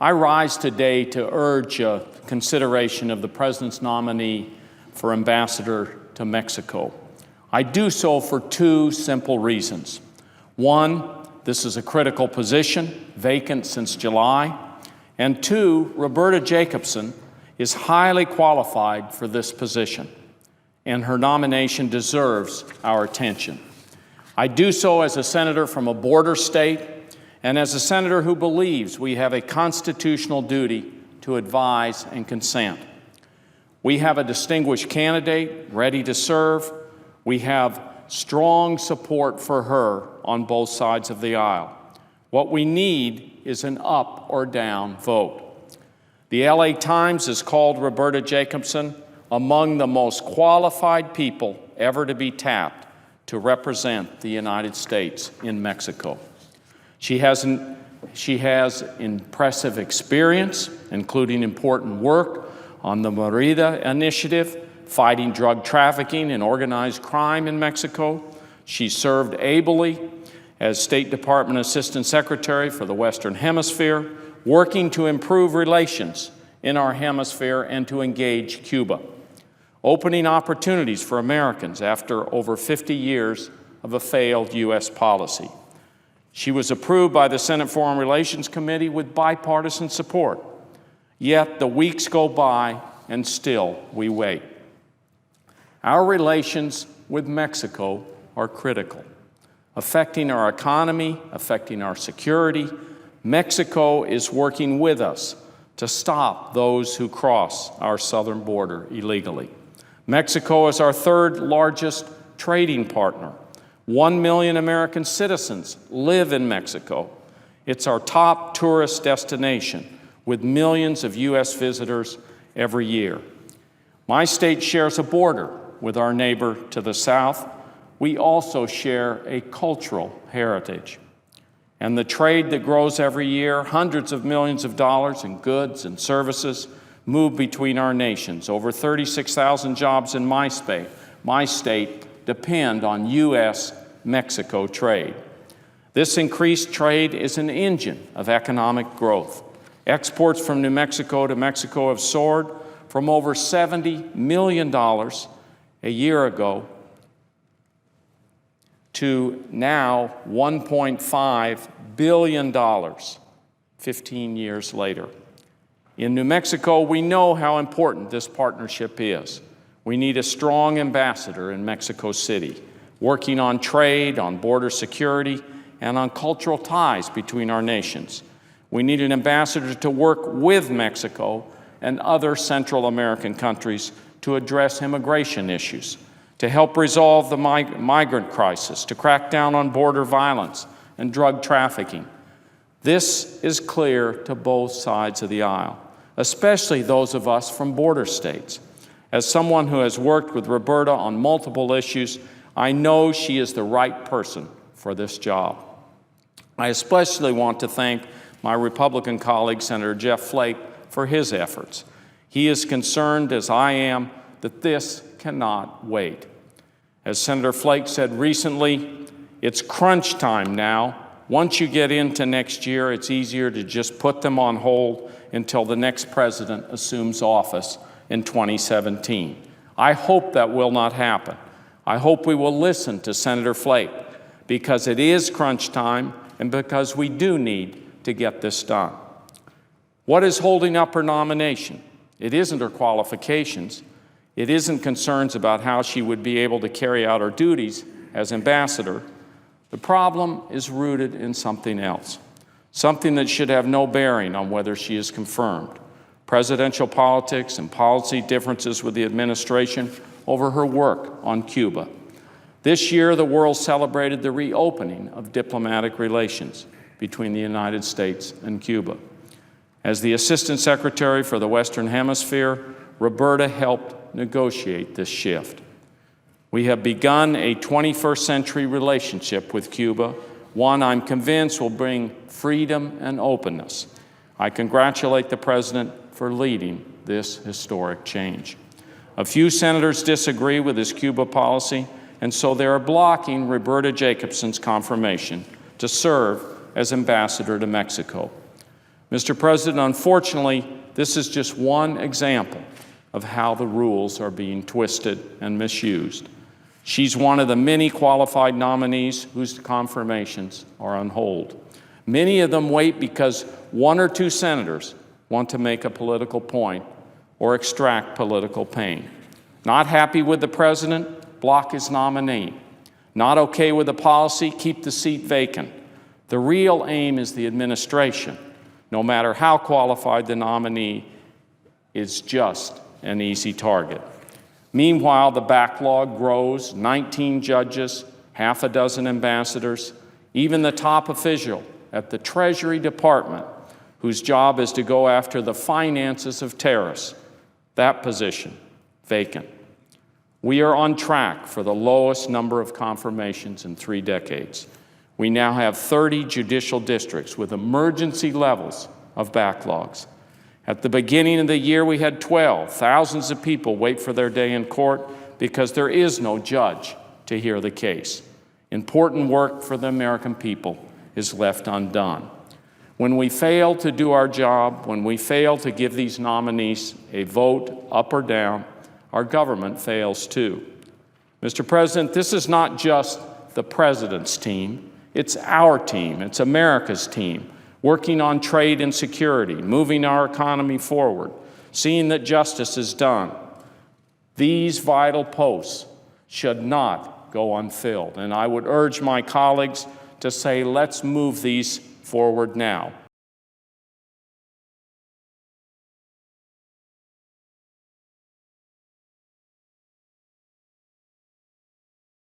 I rise today to urge consideration of the President's nominee for Ambassador to Mexico. I do so for two simple reasons. One, this is a critical position, vacant since July. And two, Roberta Jacobson is highly qualified for this position, and her nomination deserves our attention. I do so as a senator from a border state and as a senator who believes we have a constitutional duty to advise and consent. We have a distinguished candidate ready to serve. We have strong support for her on both sides of the aisle. What we need is an up or down vote. The LA Times has called Roberta Jacobson among the most qualified people ever to be tapped to represent the United States in Mexico. She has impressive experience, including important work on the Merida Initiative, fighting drug trafficking and organized crime in Mexico. She served ably as State Department Assistant Secretary for the Western Hemisphere, working to improve relations in our hemisphere and to engage Cuba, opening opportunities for Americans after over 50 years of a failed U.S. policy. She was approved by the Senate Foreign Relations Committee with bipartisan support. Yet the weeks go by and still we wait. Our relations with Mexico are critical, affecting our economy, affecting our security. Mexico is working with us to stop those who cross our southern border illegally. Mexico is our third largest trading partner. 1 million American citizens live in Mexico. It's our top tourist destination with millions of U.S. visitors every year. My state shares a border with our neighbor to the south. We also share a cultural heritage. And the trade that grows every year, hundreds of millions of dollars in goods and services, move between our nations. Over 36,000 jobs in my state depend on U.S.-Mexico trade. This increased trade is an engine of economic growth. Exports from New Mexico to Mexico have soared from over $70 million a year ago to now $1.5 billion 15 years later. In New Mexico, we know how important this partnership is. We need a strong ambassador in Mexico City, working on trade, on border security, and on cultural ties between our nations. We need an ambassador to work with Mexico and other Central American countries to address immigration issues, to help resolve the migrant crisis, to crack down on border violence and drug trafficking. This is clear to both sides of the aisle, especially those of us from border states. As someone who has worked with Roberta on multiple issues, I know she is the right person for this job. I especially want to thank my Republican colleague, Senator Jeff Flake, for his efforts. He is concerned, as I am, that this cannot wait. As Senator Flake said recently, it's crunch time now. Once you get into next year, it's easier to just put them on hold until the next president assumes office in 2017. I hope that will not happen. I hope we will listen to Senator Flake because it is crunch time and because we do need to get this done. What is holding up her nomination? It isn't her qualifications. It isn't concerns about how she would be able to carry out her duties as ambassador. The problem is rooted in something else, something that should have no bearing on whether she is confirmed: presidential politics and policy differences with the administration over her work on Cuba. This year, the world celebrated the reopening of diplomatic relations between the United States and Cuba. As the Assistant Secretary for the Western Hemisphere, Roberta helped negotiate this shift. We have begun a 21st century relationship with Cuba, one I'm convinced will bring freedom and openness. I congratulate the President for leading this historic change. A few senators disagree with his Cuba policy, and so they are blocking Roberta Jacobson's confirmation to serve as ambassador to Mexico. Mr. President, unfortunately, this is just one example of how the rules are being twisted and misused. She's one of the many qualified nominees whose confirmations are on hold. Many of them wait because one or two senators want to make a political point or extract political pain. Not happy with the president, block his nominee. Not okay with the policy, keep the seat vacant. The real aim is the administration. No matter how qualified the nominee is, just an easy target. Meanwhile, the backlog grows, 19 judges, half a dozen ambassadors, even the top official at the Treasury Department, whose job is to go after the finances of terrorists. That position, vacant. We are on track for the lowest number of confirmations in 3 decades. We now have 30 judicial districts with emergency levels of backlogs. At the beginning of the year, we had 12. Thousands of people wait for their day in court because there is no judge to hear the case. Important work for the American people is left undone. When we fail to do our job, when we fail to give these nominees a vote up or down, our government fails too. Mr. President, this is not just the president's team. It's our team. It's America's team, working on trade and security, moving our economy forward, seeing that justice is done. These vital posts should not go unfilled, and I would urge my colleagues to say, let's move these forward now.